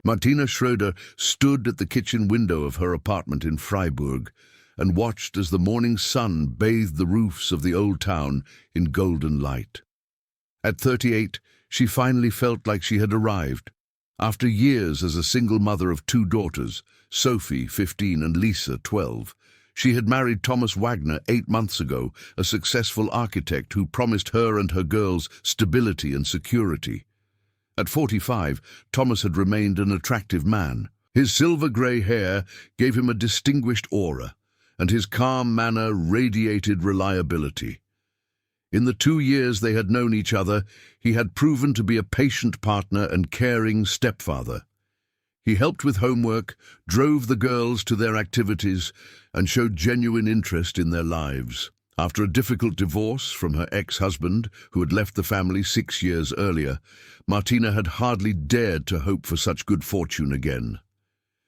Martina Schroeder stood at the kitchen window of her apartment in Freiburg and watched as the morning sun bathed the roofs of the old town in golden light. At 38, she finally felt like she had arrived. After years as a single mother of two daughters, Sophie, 15, and Lisa, 12, she had married Thomas Wagner 8 months ago, a successful architect who promised her and her girls stability and security. At 45, Thomas had remained an attractive man. His silver-grey hair gave him a distinguished aura, and his calm manner radiated reliability. In the 2 years they had known each other, he had proven to be a patient partner and caring stepfather. He helped with homework, drove the girls to their activities, and showed genuine interest in their lives. After a difficult divorce from her ex-husband, who had left the family 6 years earlier, Martina had hardly dared to hope for such good fortune again.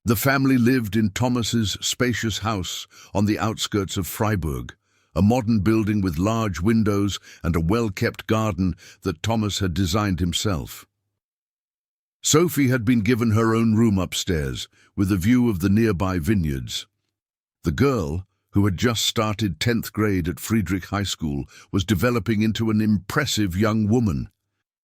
The family lived in Thomas's spacious house on the outskirts of Freiburg, a modern building with large windows and a well-kept garden that Thomas had designed himself. Sophie had been given her own room upstairs, with a view of the nearby vineyards. The girl, who had just started 10th grade at Friedrich High School, was developing into an impressive young woman.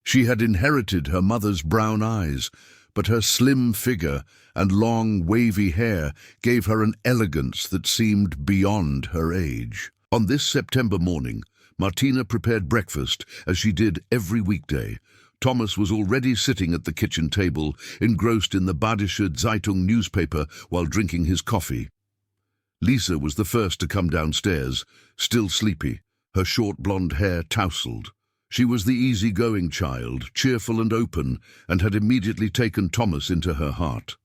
She had inherited her mother's brown eyes, but her slim figure and long, wavy hair gave her an elegance that seemed beyond her age. On this September morning, Martina prepared breakfast, as she did every weekday. Thomas was already sitting at the kitchen table, engrossed in the Badische Zeitung newspaper while drinking his coffee. Lisa was the first to come downstairs, still sleepy, her short blonde hair tousled. She was the easy-going child, cheerful and open, and had immediately taken Thomas into her heart.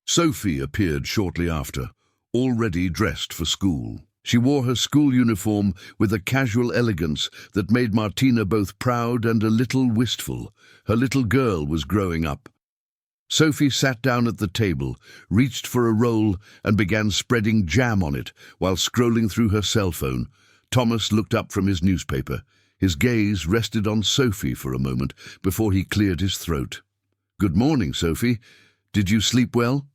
Sophie appeared shortly after, already dressed for school. She wore her school uniform with a casual elegance that made Martina both proud and a little wistful. Her little girl was growing up. Sophie sat down at the table, reached for a roll, and began spreading jam on it while scrolling through her cell phone. Thomas looked up from his newspaper. His gaze rested on Sophie for a moment before he cleared his throat. "Good morning, Sophie. Did you sleep well?"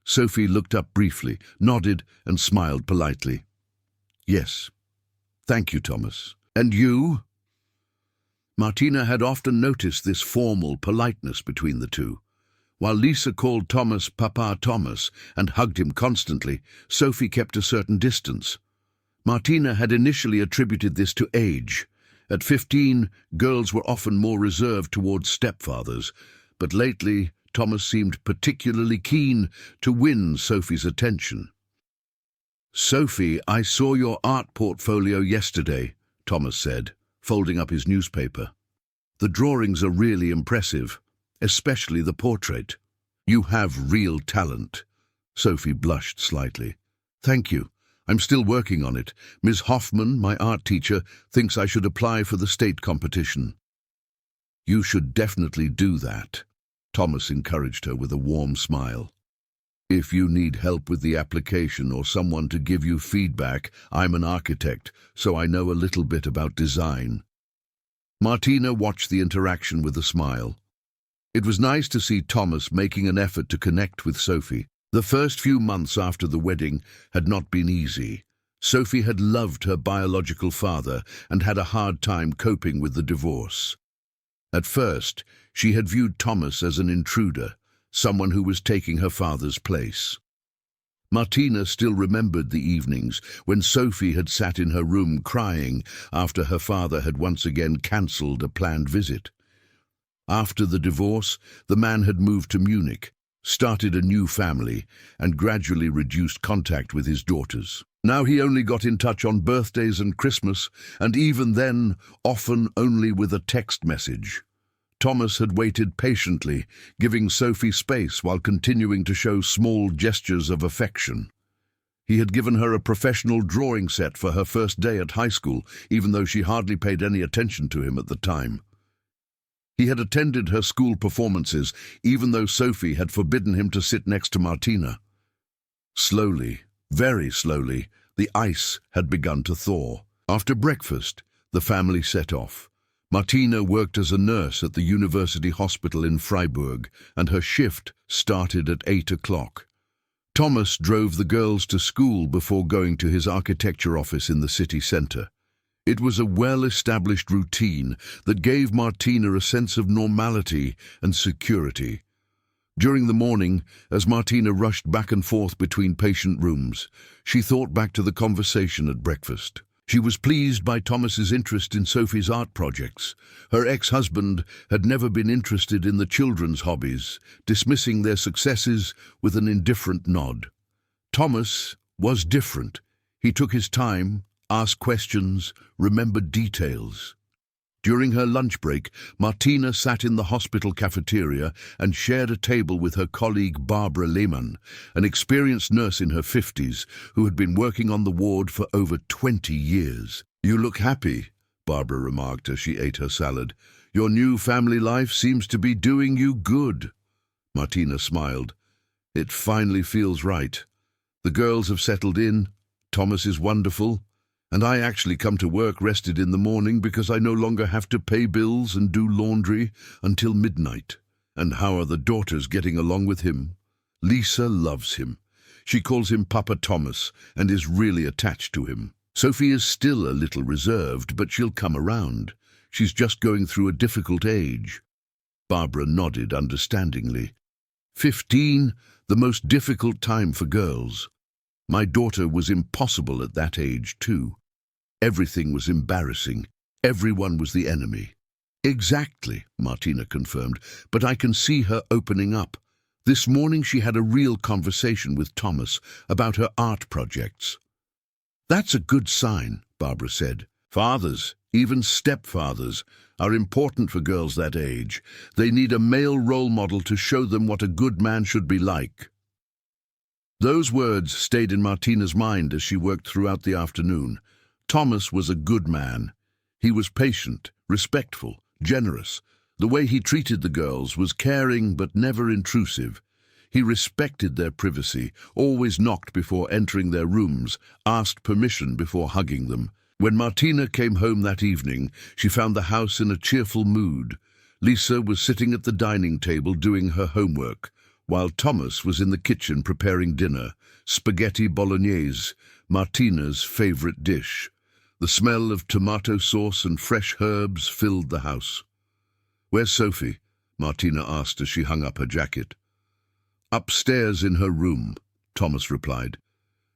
Sophie looked up briefly, nodded, and smiled politely. "Yes. Thank you, Thomas. And you?" Martina had often noticed this formal politeness between the two. While Lisa called Thomas Papa Thomas and hugged him constantly, Sophie kept a certain distance. Martina had initially attributed this to age. At 15, girls were often more reserved towards stepfathers, but lately Thomas seemed particularly keen to win Sophie's attention. "Sophie, I saw your art portfolio yesterday," Thomas said, folding up his newspaper. "The drawings are really impressive, especially the portrait. You have real talent." Sophie blushed slightly. "Thank you. I'm still working on it. Ms. Hoffman, my art teacher, thinks I should apply for the state competition." "You should definitely do that," Thomas encouraged her with a warm smile. "If you need help with the application or someone to give you feedback, I'm an architect, so I know a little bit about design." Martina watched the interaction with a smile. It was nice to see Thomas making an effort to connect with Sophie. The first few months after the wedding had not been easy. Sophie had loved her biological father and had a hard time coping with the divorce. At first, she had viewed Thomas as an intruder, someone who was taking her father's place. Martina still remembered the evenings when Sophie had sat in her room crying after her father had once again cancelled a planned visit. After the divorce, the man had moved to Munich, started a new family, and gradually reduced contact with his daughters. Now he only got in touch on birthdays and Christmas, and even then, often only with a text message. Thomas had waited patiently, giving Sophie space while continuing to show small gestures of affection. He had given her a professional drawing set for her first day at high school, even though she hardly paid any attention to him at the time. He had attended her school performances, even though Sophie had forbidden him to sit next to Martina. Slowly, very slowly, the ice had begun to thaw. After breakfast, the family set off. Martina worked as a nurse at the university hospital in Freiburg, and her shift started at 8 o'clock. Thomas drove the girls to school before going to his architecture office in the city centre. It was a well-established routine that gave Martina a sense of normality and security. During the morning, as Martina rushed back and forth between patient rooms, she thought back to the conversation at breakfast. She was pleased by Thomas's interest in Sophie's art projects. Her ex-husband had never been interested in the children's hobbies, dismissing their successes with an indifferent nod. Thomas was different. He took his time, asked questions, remembered details. During her lunch break, Martina sat in the hospital cafeteria and shared a table with her colleague Barbara Lehmann, an experienced nurse in her 50s who had been working on the ward for over 20 years. "You look happy," Barbara remarked as she ate her salad. "Your new family life seems to be doing you good." Martina smiled. "It finally feels right. The girls have settled in, Thomas is wonderful, and I actually come to work rested in the morning because I no longer have to pay bills and do laundry until midnight. And how are the daughters getting along with him?" "Lisa loves him. She calls him Papa Thomas and is really attached to him. Sophie is still a little reserved, but she'll come around. She's just going through a difficult age." Barbara nodded understandingly. 15, the most difficult time for girls. My daughter was impossible at that age too. Everything was embarrassing. Everyone was the enemy. "Exactly," Martina confirmed, "but I can see her opening up. This morning she had a real conversation with Thomas about her art projects." "That's a good sign," Barbara said. "Fathers, even stepfathers, are important for girls that age. They need a male role model to show them what a good man should be like." Those words stayed in Martina's mind as she worked throughout the afternoon. Thomas was a good man. He was patient, respectful, generous. The way he treated the girls was caring but never intrusive. He respected their privacy, always knocked before entering their rooms, asked permission before hugging them. When Martina came home that evening, she found the house in a cheerful mood. Lisa was sitting at the dining table doing her homework, while Thomas was in the kitchen preparing dinner, spaghetti bolognese, Martina's favorite dish. The smell of tomato sauce and fresh herbs filled the house. "Where's Sophie?" Martina asked as she hung up her jacket. "Upstairs in her room," Thomas replied.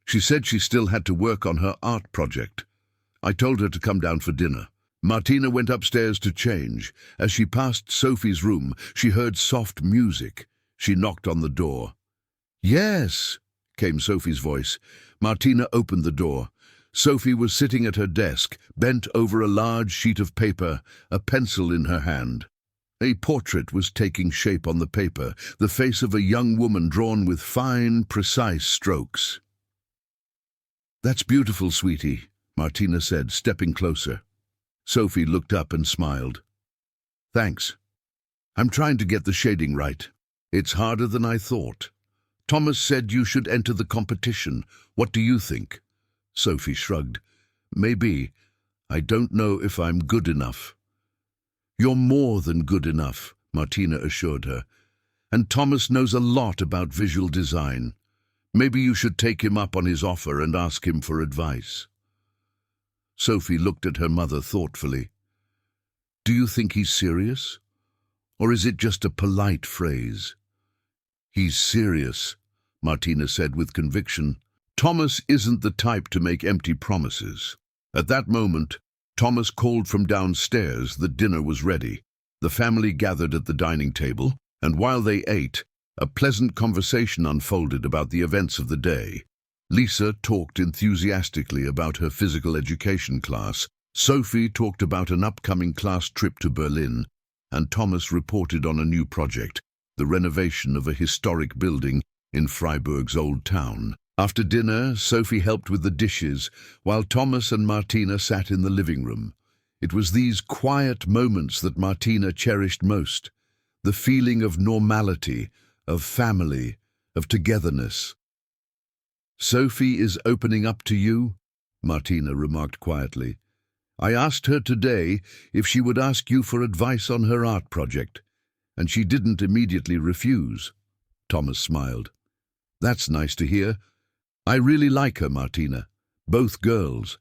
"She said she still had to work on her art project. I told her to come down for dinner." Martina went upstairs to change. As she passed Sophie's room, she heard soft music. She knocked on the door. "Yes," came Sophie's voice. Martina opened the door. Sophie was sitting at her desk, bent over a large sheet of paper, a pencil in her hand. A portrait was taking shape on the paper, the face of a young woman drawn with fine, precise strokes. "That's beautiful, sweetie," Martina said, stepping closer. Sophie looked up and smiled. "Thanks. I'm trying to get the shading right. It's harder than I thought. Thomas said you should enter the competition. What do you think?" Sophie shrugged. "Maybe. I don't know if I'm good enough." "You're more than good enough," Martina assured her. "And Thomas knows a lot about visual design. Maybe you should take him up on his offer and ask him for advice." Sophie looked at her mother thoughtfully. "Do you think he's serious? Or is it just a polite phrase?" "He's serious," Martina said with conviction. "Thomas isn't the type to make empty promises." At that moment, Thomas called from downstairs that dinner was ready. The family gathered at the dining table, and while they ate, a pleasant conversation unfolded about the events of the day. Lisa talked enthusiastically about her physical education class, Sophie talked about an upcoming class trip to Berlin, and Thomas reported on a new project, the renovation of a historic building in Freiburg's old town. After dinner, Sophie helped with the dishes, while Thomas and Martina sat in the living room. It was these quiet moments that Martina cherished most, the feeling of normality, of family, of togetherness. "Sophie is opening up to you," Martina remarked quietly. I asked her today if she would ask you for advice on her art project, and she didn't immediately refuse." Thomas smiled. "That's nice to hear. I really like her, Martina. Both girls.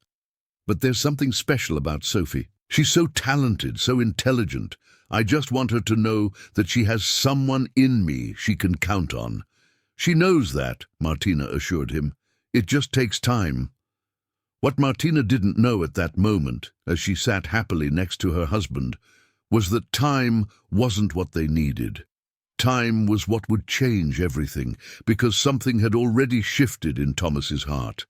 But there's something special about Sophie. She's so talented, so intelligent. I just want her to know that she has someone in me she can count on." "She knows that," Martina assured him. "It just takes time." What Martina didn't know at that moment, as she sat happily next to her husband, was that time wasn't what they needed. Time was what would change everything, because something had already shifted in Thomas's heart,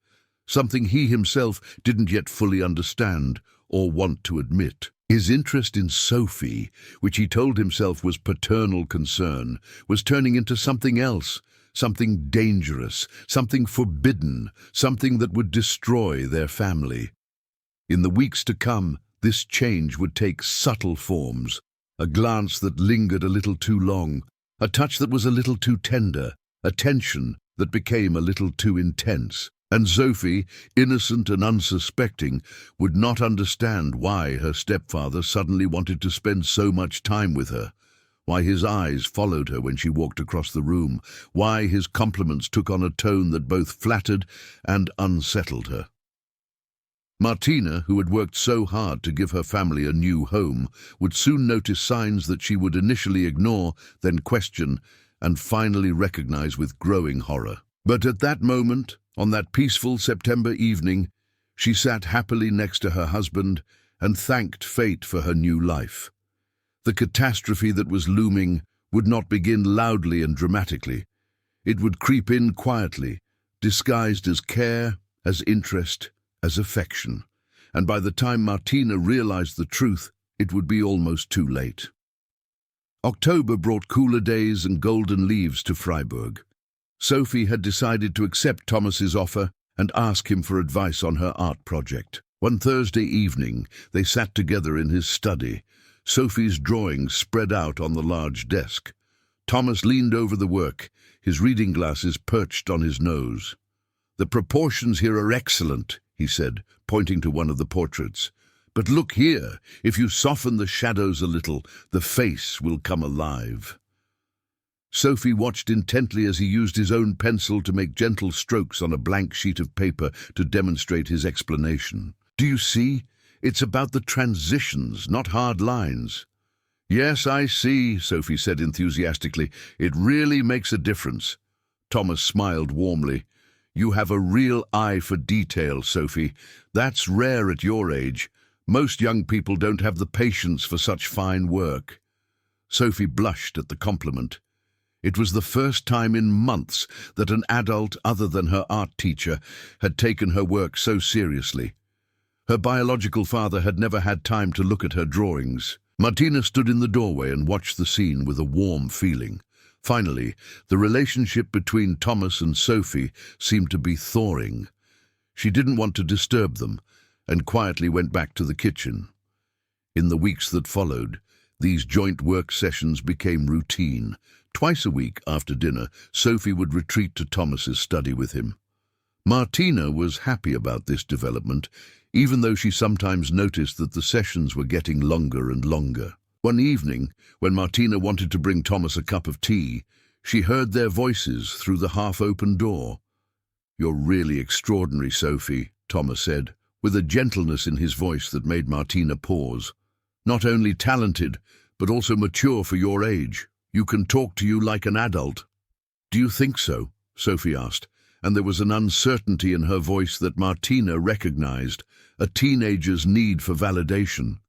something he himself didn't yet fully understand or want to admit. His interest in Sophie, which he told himself was paternal concern, was turning into something else, something dangerous, something forbidden, something that would destroy their family. In the weeks to come, this change would take subtle forms: a glance that lingered a little too long, a touch that was a little too tender, a tension that became a little too intense. And Sophie, innocent and unsuspecting, would not understand why her stepfather suddenly wanted to spend so much time with her, why his eyes followed her when she walked across the room, why his compliments took on a tone that both flattered and unsettled her. Martina, who had worked so hard to give her family a new home, would soon notice signs that she would initially ignore, then question, and finally recognize with growing horror. But at that moment, on that peaceful September evening, she sat happily next to her husband and thanked fate for her new life. The catastrophe that was looming would not begin loudly and dramatically. It would creep in quietly, disguised as care, as interest, as affection. And by the time Martina realized the truth, it would be almost too late. October brought cooler days and golden leaves to Freiburg. Sophie had decided to accept Thomas's offer and ask him for advice on her art project. One Thursday evening, they sat together in his study, Sophie's drawings spread out on the large desk. Thomas leaned over the work, his reading glasses perched on his nose. "The proportions here are excellent," he said, pointing to one of the portraits. "But look here, if you soften the shadows a little, the face will come alive." Sophie watched intently as he used his own pencil to make gentle strokes on a blank sheet of paper to demonstrate his explanation. "Do you see? It's about the transitions, not hard lines." "Yes, I see," Sophie said enthusiastically. "It really makes a difference." Thomas smiled warmly. "You have a real eye for detail, Sophie. That's rare at your age. Most young people don't have the patience for such fine work." Sophie blushed at the compliment. It was the first time in months that an adult other than her art teacher had taken her work so seriously. Her biological father had never had time to look at her drawings. Martina stood in the doorway and watched the scene with a warm feeling. Finally, the relationship between Thomas and Sophie seemed to be thawing. She didn't want to disturb them, and quietly went back to the kitchen. In the weeks that followed, these joint work sessions became routine. Twice a week after dinner, Sophie would retreat to Thomas's study with him. Martina was happy about this development, even though she sometimes noticed that the sessions were getting longer and longer. One evening, when Martina wanted to bring Thomas a cup of tea, she heard their voices through the half-open door. "You're really extraordinary, Sophie," Thomas said, with a gentleness in his voice that made Martina pause. "Not only talented, but also mature for your age. You can talk to you like an adult." "Do you think so?" Sophie asked, and there was an uncertainty in her voice that Martina recognized, a teenager's need for validation.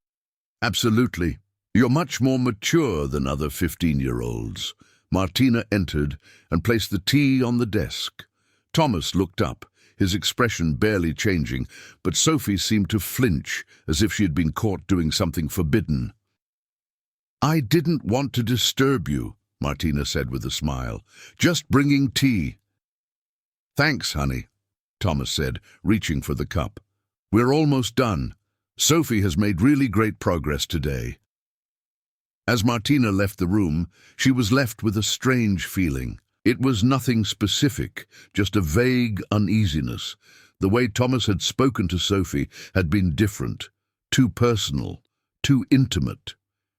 "Absolutely. You're much more mature than other 15-year-olds. Martina entered and placed the tea on the desk. Thomas looked up, his expression barely changing, but Sophie seemed to flinch, as if she had been caught doing something forbidden. "I didn't want to disturb you," Martina said with a smile. "Just bringing tea." "Thanks, honey," Thomas said, reaching for the cup. "We're almost done. Sophie has made really great progress today." As Martina left the room, she was left with a strange feeling. It was nothing specific, just a vague uneasiness. The way Thomas had spoken to Sophie had been different. Too personal, too intimate.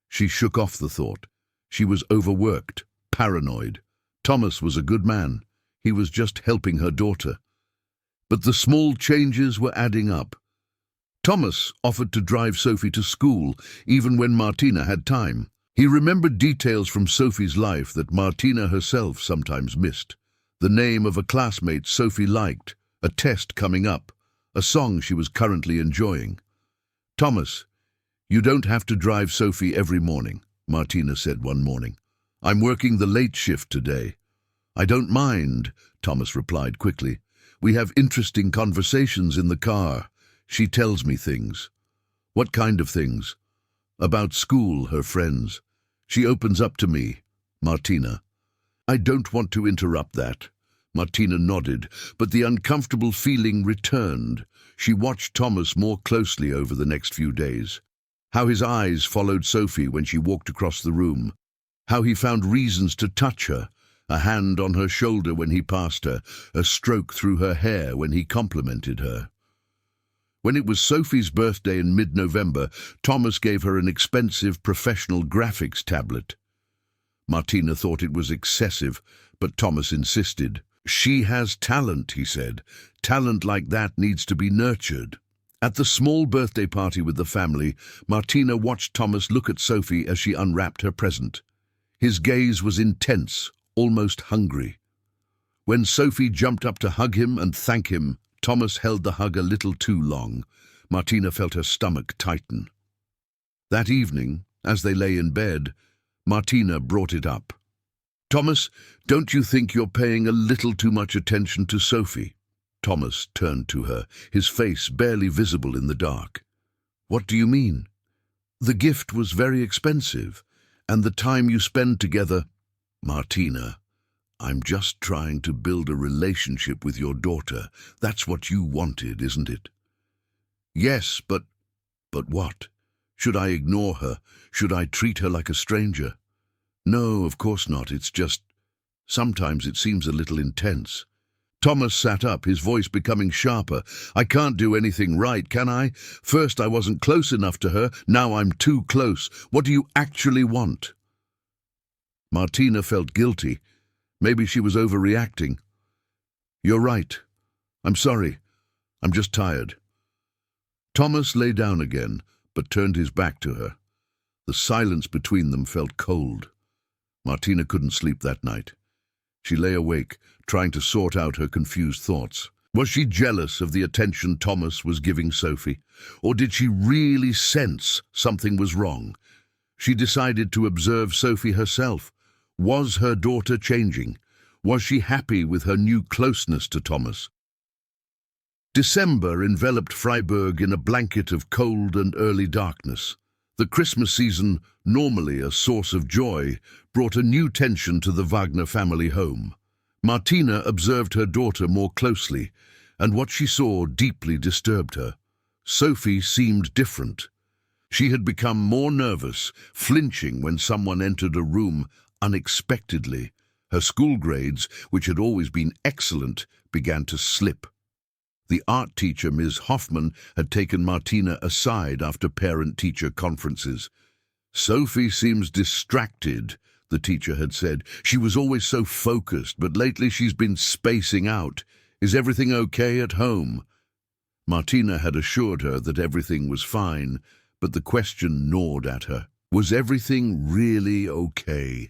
She shook off the thought. She was overworked, paranoid. Thomas was a good man. He was just helping her daughter. But the small changes were adding up. Thomas offered to drive Sophie to school, even when Martina had time. He remembered details from Sophie's life that Martina herself sometimes missed. The name of a classmate Sophie liked, a test coming up, a song she was currently enjoying. "Thomas, you don't have to drive Sophie every morning," Martina said one morning. "I'm working the late shift today." "I don't mind," Thomas replied quickly. "We have interesting conversations in the car. She tells me things." "What kind of things?" "About school, her friends. She opens up to me." Martina. "I don't want to interrupt that." Martina nodded, but the uncomfortable feeling returned. She watched Thomas more closely over the next few days. How his eyes followed Sophie when she walked across the room. How he found reasons to touch her, a hand on her shoulder when he passed her, a stroke through her hair when he complimented her. When it was Sophie's birthday in mid-November, Thomas gave her an expensive professional graphics tablet. Martina thought it was excessive, but Thomas insisted. "She has talent," he said. "Talent like that needs to be nurtured." At the small birthday party with the family, Martina watched Thomas look at Sophie as she unwrapped her present. His gaze was intense, almost hungry. When Sophie jumped up to hug him and thank him, Thomas held the hug a little too long. Martina felt her stomach tighten. That evening, as they lay in bed, Martina brought it up. "Thomas, don't you think you're paying a little too much attention to Sophie?" Thomas turned to her, his face barely visible in the dark. "What do you mean?" "The gift was very expensive, and the time you spend together—" "Martina, I'm just trying to build a relationship with your daughter. That's what you wanted, isn't it?" "Yes, but..." "But what? Should I ignore her? Should I treat her like a stranger?" "No, of course not. It's just... sometimes it seems a little intense." Thomas sat up, his voice becoming sharper. "I can't do anything right, can I? First I wasn't close enough to her, now I'm too close. What do you actually want?" Martina felt guilty. Maybe she was overreacting. "You're right. I'm sorry. I'm just tired." Thomas lay down again, but turned his back to her. The silence between them felt cold. Martina couldn't sleep that night. She lay awake, trying to sort out her confused thoughts. Was she jealous of the attention Thomas was giving Sophie? Or did she really sense something was wrong? She decided to observe Sophie herself. Was her daughter changing? Was she happy with her new closeness to Thomas? December enveloped Freiburg in a blanket of cold and early darkness. The Christmas season, normally a source of joy, brought a new tension to the Wagner family home. Martina observed her daughter more closely, and what she saw deeply disturbed her. Sophie seemed different. She had become more nervous, flinching when someone entered a room unexpectedly. Her school grades, which had always been excellent, began to slip. The art teacher, Ms. Hoffman, had taken Martina aside after parent-teacher conferences. "Sophie seems distracted," the teacher had said. "She was always so focused, but lately she's been spacing out. Is everything okay at home?" Martina had assured her that everything was fine, but the question gnawed at her. Was everything really okay?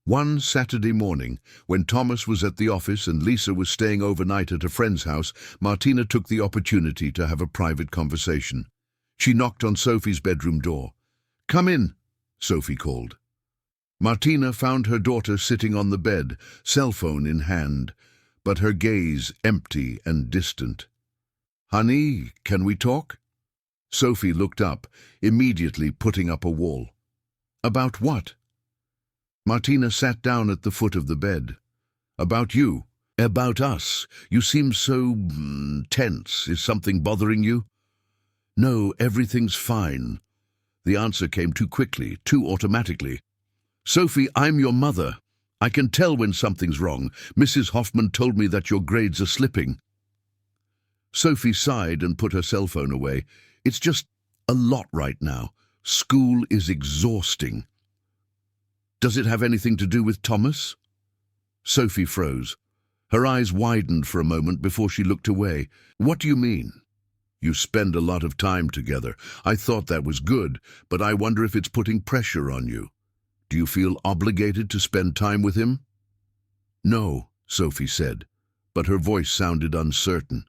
One Saturday morning, when Thomas was at the office and Lisa was staying overnight at a friend's house, Martina took the opportunity to have a private conversation. She knocked on Sophie's bedroom door. "Come in," Sophie called. Martina found her daughter sitting on the bed, cell phone in hand, but her gaze empty and distant. "Honey, can we talk?" Sophie looked up, immediately putting up a wall. "About what?" Martina sat down at the foot of the bed. "About you. About us. You seem so tense. Is something bothering you?" "No, everything's fine." The answer came too quickly, too automatically. "Sophie, I'm your mother. I can tell when something's wrong. Mrs. Hoffman told me that your grades are slipping." Sophie sighed and put her cell phone away. "It's just A lot right now. School is exhausting. Does it have anything to do with Thomas? Sophie froze. Her eyes widened for a moment before she looked away. What do you mean? You spend a lot of time together. I thought that was good, but I wonder if it's putting pressure on you. Do you feel obligated to spend time with him? No, Sophie said, but her voice sounded uncertain.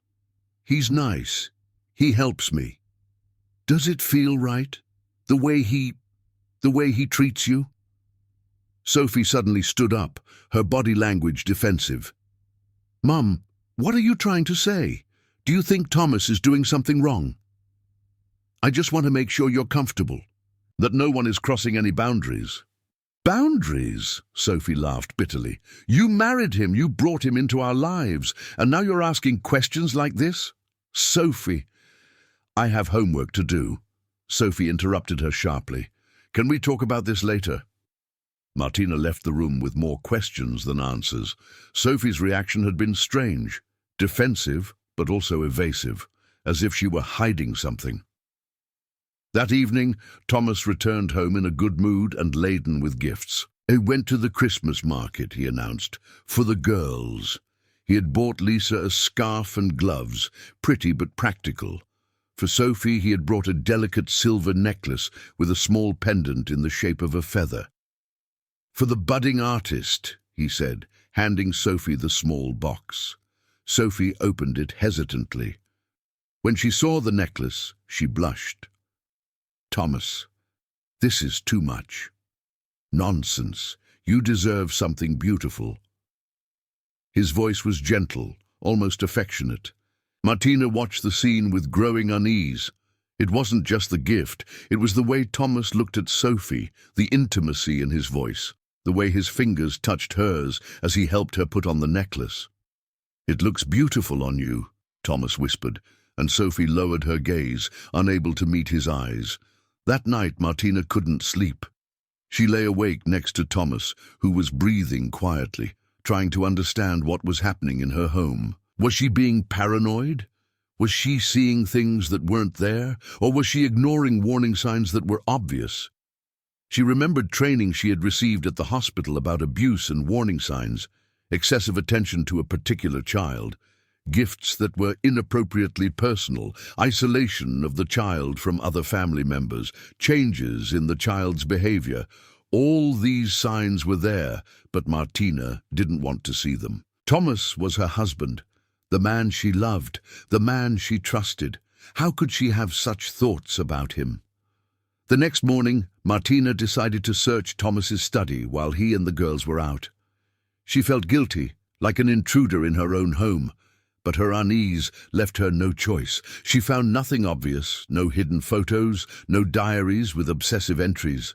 He's nice. He helps me. Does it feel right? The way he treats you? Sophie suddenly stood up, her body language defensive. Mum, what are you trying to say? Do you think Thomas is doing something wrong? I just want to make sure you're comfortable, that no one is crossing any boundaries. Boundaries? Sophie laughed bitterly. You married him, you brought him into our lives, and now you're asking questions like this? Sophie, I have homework to do. Sophie interrupted her sharply. Can we talk about this later? Martina left the room with more questions than answers. Sophie's reaction had been strange, defensive, but also evasive, as if she were hiding something. That evening, Thomas returned home in a good mood and laden with gifts. He went to the Christmas market, he announced, for the girls. He had bought Lisa a scarf and gloves, pretty but practical. For Sophie, he had brought a delicate silver necklace with a small pendant in the shape of a feather. For the budding artist, he said, handing Sophie the small box. Sophie opened it hesitantly. When she saw the necklace, she blushed. Thomas, this is too much. Nonsense. You deserve something beautiful. His voice was gentle, almost affectionate. Martina watched the scene with growing unease. It wasn't just the gift, it was the way Thomas looked at Sophie, the intimacy in his voice, the way his fingers touched hers as he helped her put on the necklace. It looks beautiful on you, Thomas whispered, and Sophie lowered her gaze, unable to meet his eyes. That night, Martina couldn't sleep. She lay awake next to Thomas, who was breathing quietly, trying to understand what was happening in her home. Was she being paranoid? Was she seeing things that weren't there? Or was she ignoring warning signs that were obvious? She remembered training she had received at the hospital about abuse and warning signs, excessive attention to a particular child, gifts that were inappropriately personal, isolation of the child from other family members, changes in the child's behavior. All these signs were there, but Martina didn't want to see them. Thomas was her husband, the man she loved, the man she trusted. How could she have such thoughts about him? The next morning, Martina decided to search Thomas's study while he and the girls were out. She felt guilty, like an intruder in her own home, but her unease left her no choice. She found nothing obvious, no hidden photos, no diaries with obsessive entries.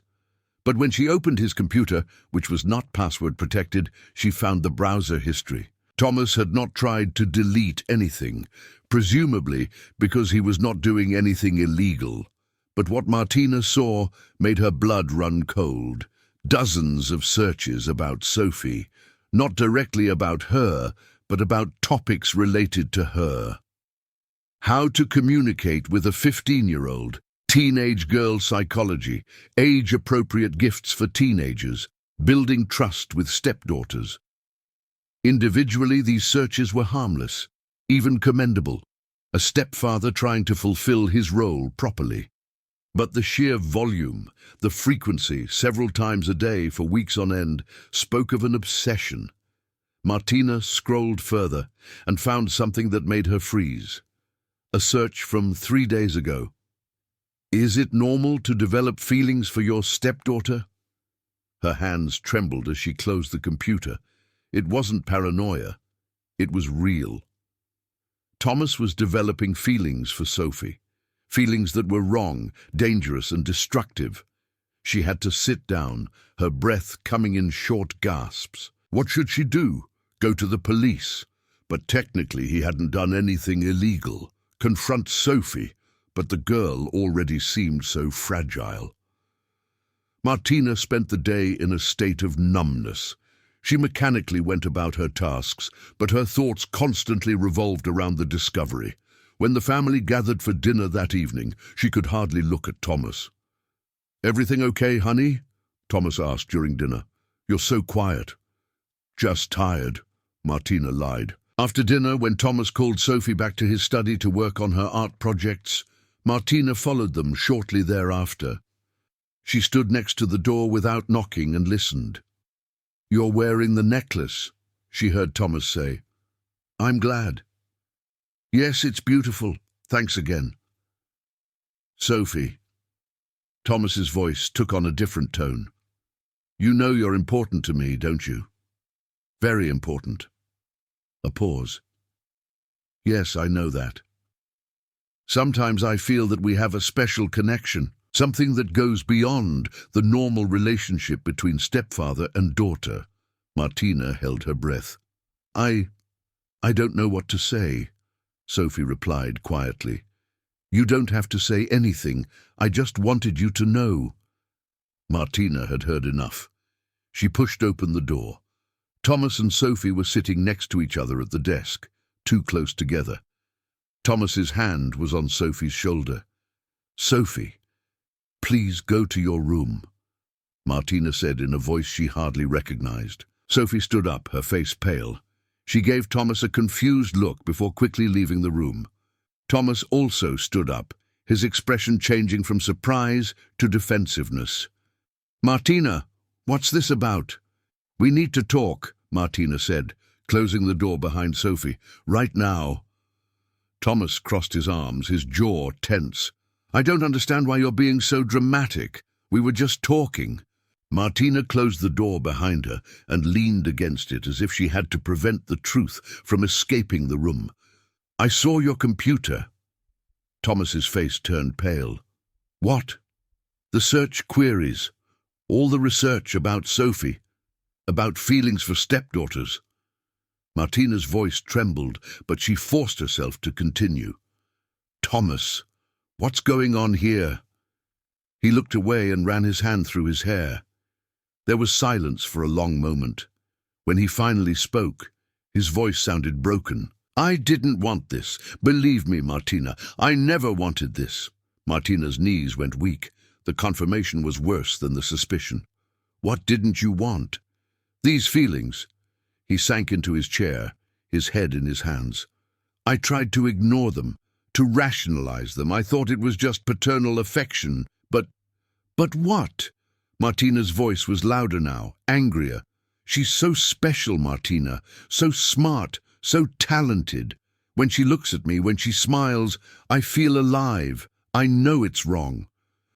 But when she opened his computer, which was not password protected, she found the browser history. Thomas had not tried to delete anything, presumably because he was not doing anything illegal. But what Martina saw made her blood run cold. Dozens of searches about Sophie, not directly about her, but about topics related to her. How to communicate with a 15-year-old, teenage girl psychology, age-appropriate gifts for teenagers, building trust with stepdaughters. Individually, these searches were harmless, even commendable, a stepfather trying to fulfill his role properly. But the sheer volume, the frequency, several times a day for weeks on end, spoke of an obsession. Martina scrolled further and found something that made her freeze. A search from 3 days ago. Is it normal to develop feelings for your stepdaughter? Her hands trembled as she closed the computer. It wasn't paranoia. It was real. Thomas was developing feelings for Sophie. Feelings that were wrong, dangerous and destructive. She had to sit down, her breath coming in short gasps. What should she do? Go to the police? But technically he hadn't done anything illegal. Confront Sophie, but the girl already seemed so fragile. Martina spent the day in a state of numbness. She mechanically went about her tasks, but her thoughts constantly revolved around the discovery. When the family gathered for dinner that evening, she could hardly look at Thomas. "Everything okay, honey?" Thomas asked during dinner. "You're so quiet." "Just tired," Martina lied. After dinner, when Thomas called Sophie back to his study to work on her art projects, Martina followed them shortly thereafter. She stood next to the door without knocking and listened. "You're wearing the necklace," she heard Thomas say. "I'm glad." "Yes, it's beautiful. Thanks again." "Sophie." Thomas's voice took on a different tone. "You know you're important to me, don't you? Very important." A pause. "Yes, I know that. Sometimes I feel that we have a special connection, something that goes beyond the normal relationship between stepfather and daughter." Martina held her breath. I don't know what to say," Sophie replied quietly. "You don't have to say anything. I just wanted you to know." Martina had heard enough. She pushed open the door. Thomas and Sophie were sitting next to each other at the desk, too close together. Thomas's hand was on Sophie's shoulder. "Sophie, please go to your room," Martina said in a voice she hardly recognized. Sophie stood up, her face pale. She gave Thomas a confused look before quickly leaving the room. Thomas also stood up, his expression changing from surprise to defensiveness. "Martina, what's this about?" "We need to talk," Martina said, closing the door behind Sophie. "Right now." Thomas crossed his arms, his jaw tense. "I don't understand why you're being so dramatic. We were just talking." Martina closed the door behind her and leaned against it as if she had to prevent the truth from escaping the room. "I saw your computer." Thomas's face turned pale. "What?" "The search queries. All the research about Sophie. About feelings for stepdaughters." Martina's voice trembled, but she forced herself to continue. "Thomas, what's going on here?" He looked away and ran his hand through his hair. There was silence for a long moment. When he finally spoke, his voice sounded broken. "I didn't want this. Believe me, Martina, I never wanted this." Martina's knees went weak. The confirmation was worse than the suspicion. "What didn't you want?" "These feelings." He sank into his chair, his head in his hands. "I tried to ignore them, to rationalize them. I thought it was just paternal affection. But what?" Martina's voice was louder now, angrier. "She's so special, Martina, so smart, so talented. When she looks at me, when she smiles, I feel alive. I know it's wrong.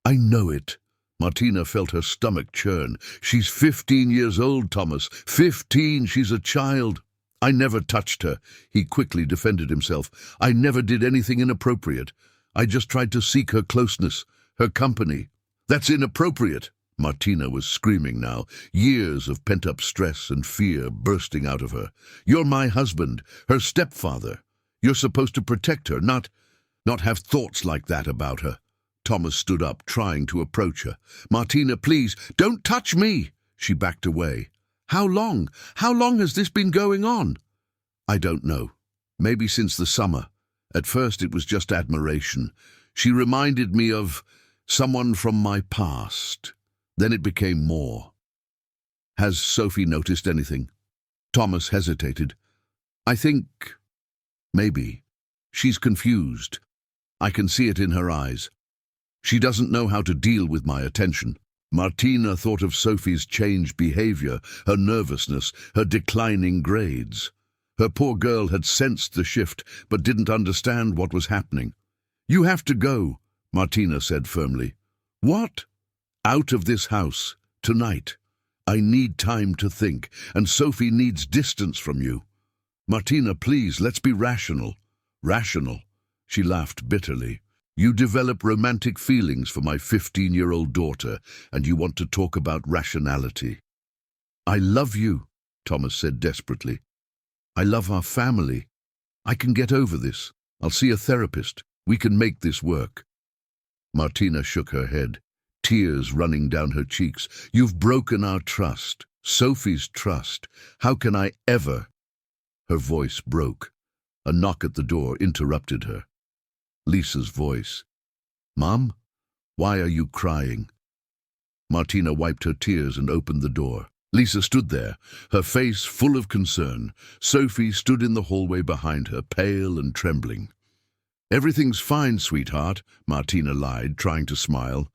I know it." Martina felt her stomach churn. "She's 15 years old, Thomas. 15, she's a child." "I never touched her," he quickly defended himself. "I never did anything inappropriate. I just tried to seek her closeness, her company." "That's inappropriate." Martina was screaming now, years of pent-up stress and fear bursting out of her. "You're my husband, her stepfather. You're supposed to protect her, not have thoughts like that about her." Thomas stood up, trying to approach her. "Martina, please, don't touch me!" She backed away. How long has this been going on?" "I don't know. Maybe since the summer. At first it was just admiration. She reminded me of someone from my past. Then it became more." "Has Sophie noticed anything?" Thomas hesitated. "I think maybe. She's confused. I can see it in her eyes. She doesn't know how to deal with my attention." Martina thought of Sophie's changed behavior, her nervousness, her declining grades. Her poor girl had sensed the shift, but didn't understand what was happening. "You have to go," Martina said firmly. "What?" "Out of this house, tonight. I need time to think, and Sophie needs distance from you. Martina, please, let's be rational." "Rational?" She laughed bitterly. "You develop romantic feelings for my 15-year-old daughter, and you want to talk about rationality." "I love you," Thomas said desperately. "I love our family. I can get over this. I'll see a therapist. We can make this work." Martina shook her head, tears running down her cheeks. "You've broken our trust, Sophie's trust. How can I ever—" Her voice broke. A knock at the door interrupted her. Lisa's voice. "Mom, why are you crying?" Martina wiped her tears and opened the door. Lisa stood there, her face full of concern. Sophie stood in the hallway behind her, pale and trembling. "Everything's fine, sweetheart," Martina lied, trying to smile.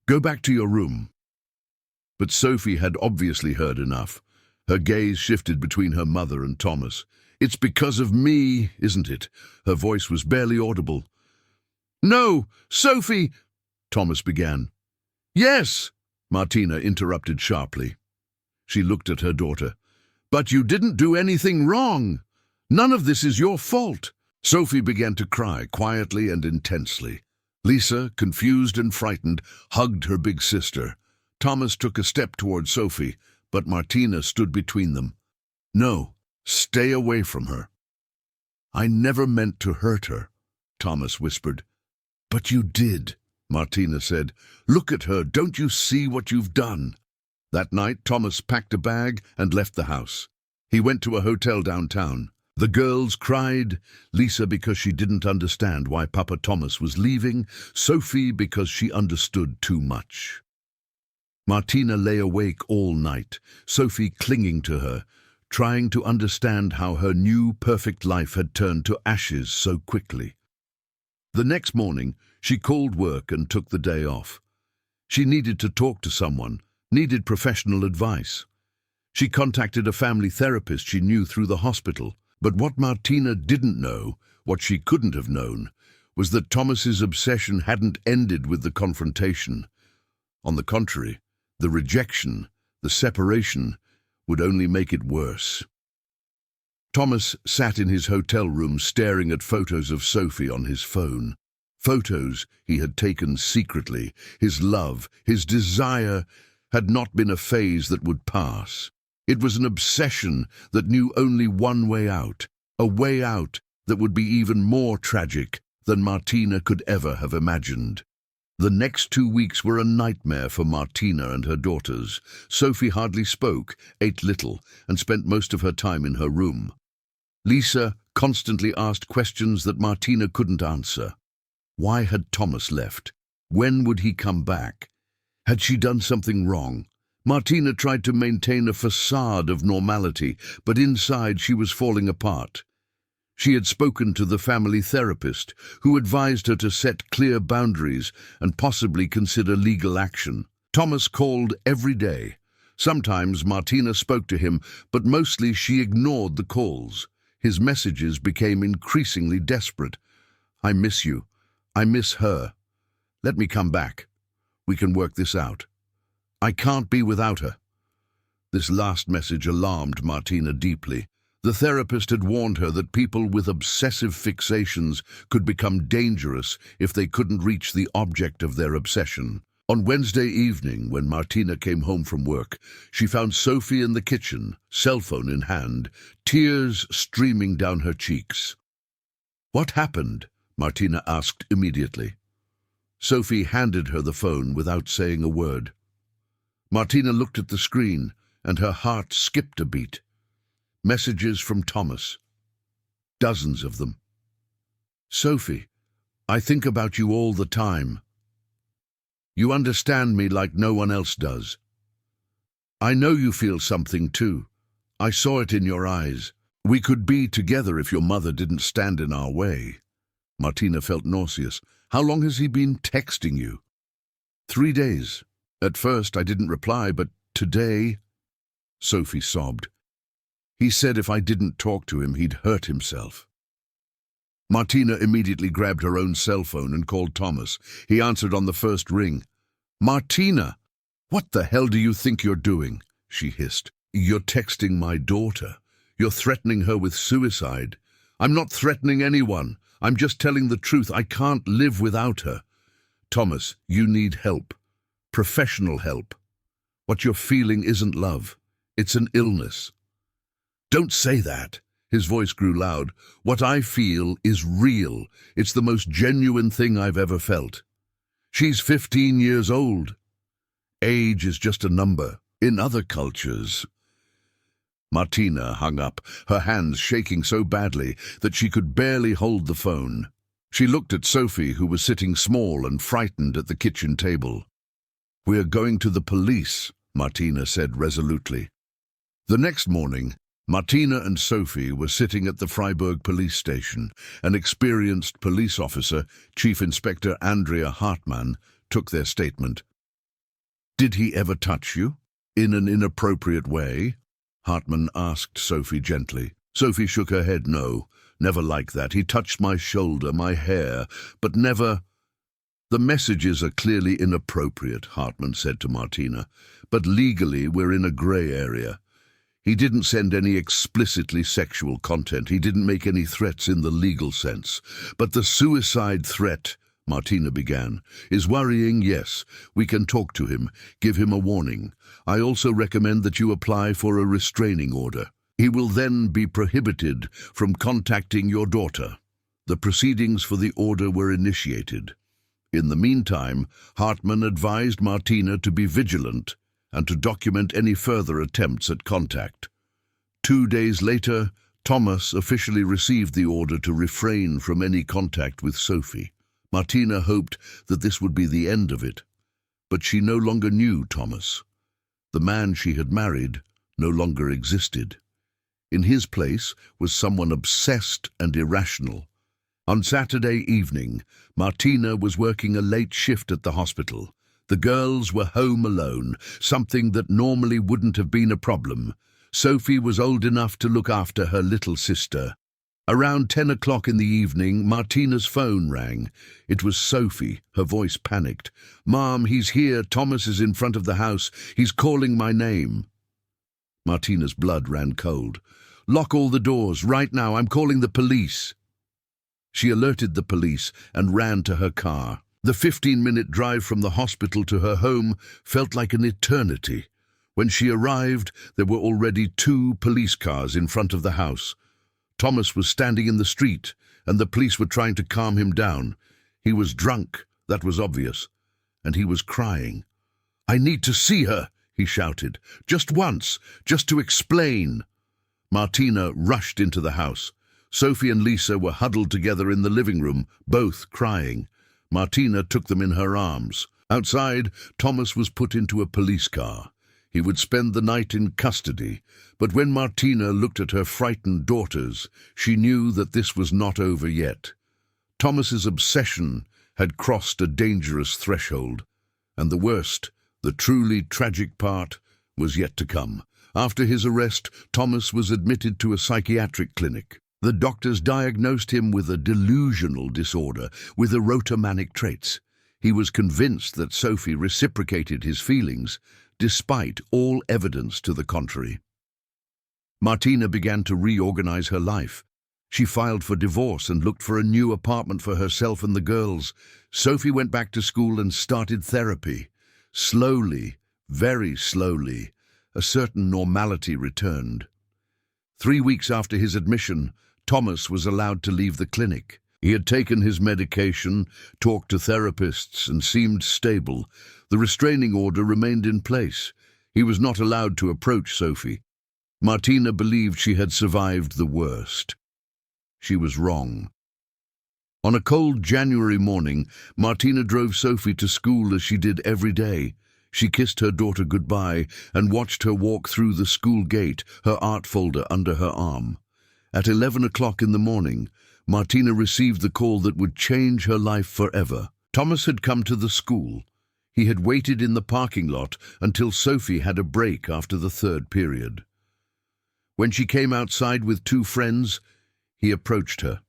"Go back to your room." But Sophie had obviously heard enough. Her gaze shifted between her mother and Thomas. "It's because of me, isn't it?" Her voice was barely audible. "No, Sophie," Thomas began. "Yes," Martina interrupted sharply. She looked at her daughter. "But you didn't do anything wrong. None of this is your fault." Sophie began to cry, quietly and intensely. Lisa, confused and frightened, hugged her big sister. Thomas took a step toward Sophie, but Martina stood between them. "No, stay away from her." "I never meant to hurt her," Thomas whispered. "But you did," Martina said. "Look at her, don't you see what you've done?" That night, Thomas packed a bag and left the house. He went to a hotel downtown. The girls cried, Lisa because she didn't understand why Papa Thomas was leaving, Sophie because she understood too much. Martina lay awake all night, Sophie clinging to her, trying to understand how her new perfect life had turned to ashes so quickly. The next morning, she called work and took the day off. She needed to talk to someone, needed professional advice. She contacted a family therapist she knew through the hospital, but what Martina didn't know, what she couldn't have known, was that Thomas's obsession hadn't ended with the confrontation. On the contrary, the rejection, the separation, would only make it worse. Thomas sat in his hotel room staring at photos of Sophie on his phone. Photos he had taken secretly. His love, his desire, had not been a phase that would pass. It was an obsession that knew only one way out, a way out that would be even more tragic than Martina could ever have imagined. The next 2 weeks were a nightmare for Martina and her daughters. Sophie hardly spoke, ate little, and spent most of her time in her room. Lisa constantly asked questions that Martina couldn't answer. Why had Thomas left? When would he come back? Had she done something wrong? Martina tried to maintain a facade of normality, but inside she was falling apart. She had spoken to the family therapist, who advised her to set clear boundaries and possibly consider legal action. Thomas called every day. Sometimes Martina spoke to him, but mostly she ignored the calls. His messages became increasingly desperate. "I miss you. I miss her. Let me come back. We can work this out. I can't be without her." This last message alarmed Martina deeply. The therapist had warned her that people with obsessive fixations could become dangerous if they couldn't reach the object of their obsession. On Wednesday evening, when Martina came home from work, she found Sophie in the kitchen, cell phone in hand, tears streaming down her cheeks. "What happened?" Martina asked immediately. Sophie handed her the phone without saying a word. Martina looked at the screen, and her heart skipped a beat. Messages from Thomas. Dozens of them. "Sophie, I think about you all the time. You understand me like no one else does. I know you feel something too. I saw it in your eyes. We could be together if your mother didn't stand in our way." Martina felt nauseous. "How long has he been texting you?" 3 days. At first I didn't reply, but today..." Sophie sobbed. "He said if I didn't talk to him, he'd hurt himself." Martina immediately grabbed her own cell phone and called Thomas. He answered on the first ring. "Martina, what the hell do you think you're doing?" she hissed. "You're texting my daughter. You're threatening her with suicide." "I'm not threatening anyone. I'm just telling the truth. I can't live without her." "Thomas, you need help. Professional help. What you're feeling isn't love. It's an illness." "Don't say that." His voice grew loud. "What I feel is real. It's the most genuine thing I've ever felt. She's 15 years old. Age is just a number. In other cultures..." Martina hung up, her hands shaking so badly that she could barely hold the phone. She looked at Sophie, who was sitting small and frightened at the kitchen table. "We are going to the police," Martina said resolutely. The next morning, Martina and Sophie were sitting at the Freiburg police station. An experienced police officer, Chief Inspector Andrea Hartmann, took their statement. "Did he ever touch you? In an inappropriate way?" Hartmann asked Sophie gently. Sophie shook her head. "No, never like that. He touched my shoulder, my hair, but never—" "The messages are clearly inappropriate," Hartmann said to Martina, "but legally we're in a grey area. He didn't send any explicitly sexual content. He didn't make any threats in the legal sense. But the suicide threat," Martina began, "is worrying. Yes, we can talk to him, give him a warning. I also recommend that you apply for a restraining order. He will then be prohibited from contacting your daughter." The proceedings for the order were initiated. In the meantime, Hartmann advised Martina to be vigilant and to document any further attempts at contact. 2 days later, Thomas officially received the order to refrain from any contact with Sophie. Martina hoped that this would be the end of it, but she no longer knew Thomas. The man she had married no longer existed. In his place was someone obsessed and irrational. On Saturday evening, Martina was working a late shift at the hospital. The girls were home alone, something that normally wouldn't have been a problem. Sophie was old enough to look after her little sister. Around 10 o'clock in the evening, Martina's phone rang. It was Sophie. Her voice panicked. "Mom, he's here. Thomas is in front of the house. He's calling my name." Martina's blood ran cold. "Lock all the doors, right now. I'm calling the police." She alerted the police and ran to her car. The 15-minute drive from the hospital to her home felt like an eternity. When she arrived, there were already 2 police cars in front of the house. Thomas was standing in the street, and the police were trying to calm him down. He was drunk, that was obvious, and he was crying. "I need to see her," he shouted. "Just once, just to explain." Martina rushed into the house. Sophie and Lisa were huddled together in the living room, both crying. Martina took them in her arms. Outside, Thomas was put into a police car. He would spend the night in custody, but when Martina looked at her frightened daughters, she knew that this was not over yet. Thomas's obsession had crossed a dangerous threshold, and the worst, the truly tragic part, was yet to come. After his arrest, Thomas was admitted to a psychiatric clinic. The doctors diagnosed him with a delusional disorder with erotomanic traits. He was convinced that Sophie reciprocated his feelings, despite all evidence to the contrary. Martina began to reorganize her life. She filed for divorce and looked for a new apartment for herself and the girls. Sophie went back to school and started therapy. Slowly, very slowly, a certain normality returned. 3 weeks after his admission, Thomas was allowed to leave the clinic. He had taken his medication, talked to therapists, and seemed stable. The restraining order remained in place. He was not allowed to approach Sophie. Martina believed she had survived the worst. She was wrong. On a cold January morning, Martina drove Sophie to school as she did every day. She kissed her daughter goodbye and watched her walk through the school gate, her art folder under her arm. At 11 o'clock in the morning, Martina received the call that would change her life forever. Thomas had come to the school. He had waited in the parking lot until Sophie had a break after the 3rd period. When she came outside with 2 friends, he approached her.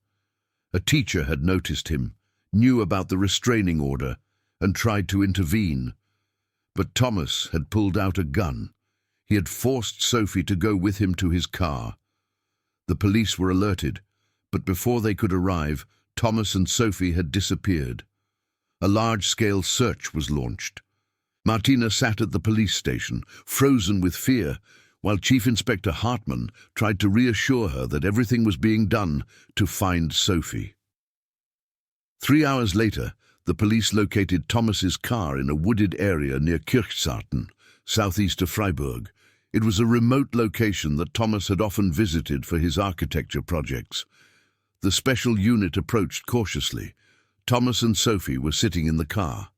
A teacher had noticed him, knew about the restraining order, and tried to intervene. But Thomas had pulled out a gun. He had forced Sophie to go with him to his car. The police were alerted, but before they could arrive, Thomas and Sophie had disappeared. A large-scale search was launched. Martina sat at the police station, frozen with fear, while Chief Inspector Hartmann tried to reassure her that everything was being done to find Sophie. 3 hours later, the police located Thomas's car in a wooded area near Kirchsarten, southeast of Freiburg. It was a remote location that Thomas had often visited for his architecture projects. The special unit approached cautiously. Thomas and Sophie were sitting in the car.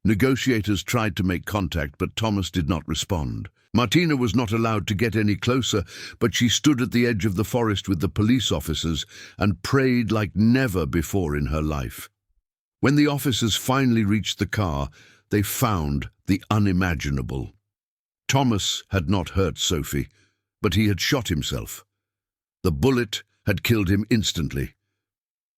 Negotiators tried to make contact, but Thomas did not respond. Martina was not allowed to get any closer, but she stood at the edge of the forest with the police officers and prayed like never before in her life. When the officers finally reached the car, they found the unimaginable. Thomas had not hurt Sophie, but he had shot himself. The bullet had killed him instantly.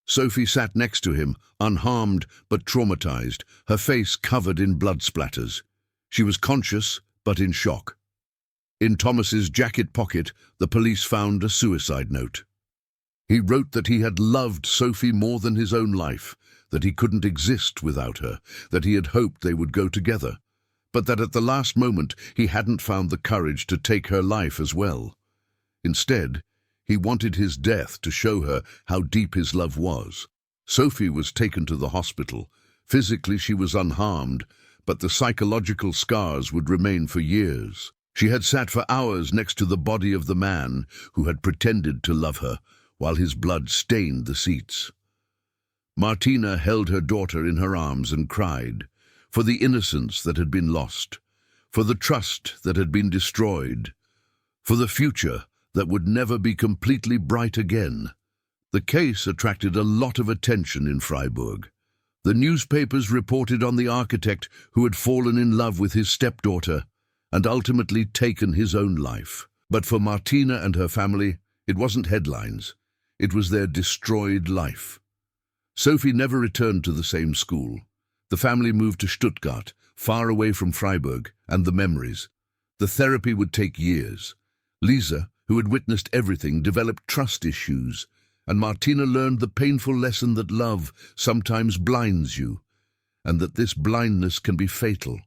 Sophie sat next to him, unharmed but traumatized, her face covered in blood splatters. She was conscious, but in shock. In Thomas's jacket pocket, the police found a suicide note. He wrote that he had loved Sophie more than his own life, that he couldn't exist without her, that he had hoped they would go together, but that at the last moment he hadn't found the courage to take her life as well. Instead, he wanted his death to show her how deep his love was. Sophie was taken to the hospital. Physically, she was unharmed, but the psychological scars would remain for years. She had sat for hours next to the body of the man who had pretended to love her, while his blood stained the seats. Martina held her daughter in her arms and cried, for the innocence that had been lost, for the trust that had been destroyed, for the future that would never be completely bright again. The case attracted a lot of attention in Freiburg. The newspapers reported on the architect who had fallen in love with his stepdaughter and ultimately taken his own life. But for Martina and her family, it wasn't headlines. It was their destroyed life. Sophie never returned to the same school. The family moved to Stuttgart, far away from Freiburg and the memories. The therapy would take years. Lisa, who had witnessed everything, developed trust issues, and Martina learned the painful lesson that love sometimes blinds you, and that this blindness can be fatal.